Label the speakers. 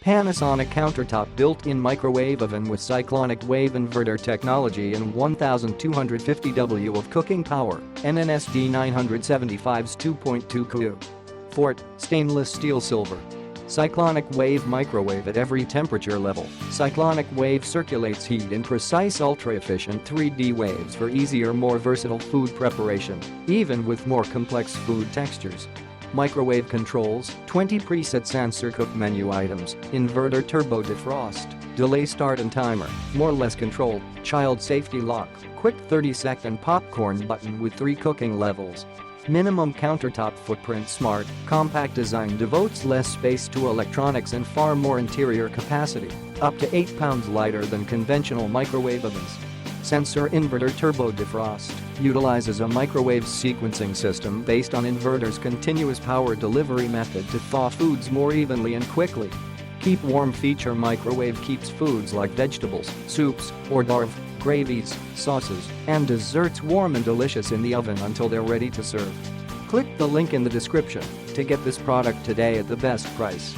Speaker 1: Panasonic Countertop built-in microwave oven with cyclonic wave inverter technology and 1250 W of cooking power, NNSD 975's 2.2 Cu. Fort, stainless steel silver. Cyclonic wave microwave at every temperature level. Cyclonic wave circulates heat in precise ultra-efficient 3D waves for easier, more versatile food preparation, even with more complex food textures. Microwave controls, 20 presets answer cook menu items, inverter turbo defrost, delay start and timer, more less control, child safety lock, quick 30-second popcorn button with 3 cooking levels. Minimum countertop footprint smart, compact design devotes less space to electronics and far more interior capacity, up to 8 pounds lighter than conventional microwave ovens. Sensor Inverter Turbo Defrost utilizes a microwave sequencing system based on inverter's continuous power delivery method to thaw foods more evenly and quickly. Keep warm feature microwave keeps foods like vegetables, soups, hors d'oeuvre, gravies, sauces, and desserts warm and delicious in the oven until they're ready to serve. Click the link in the description to get this product today at the best price.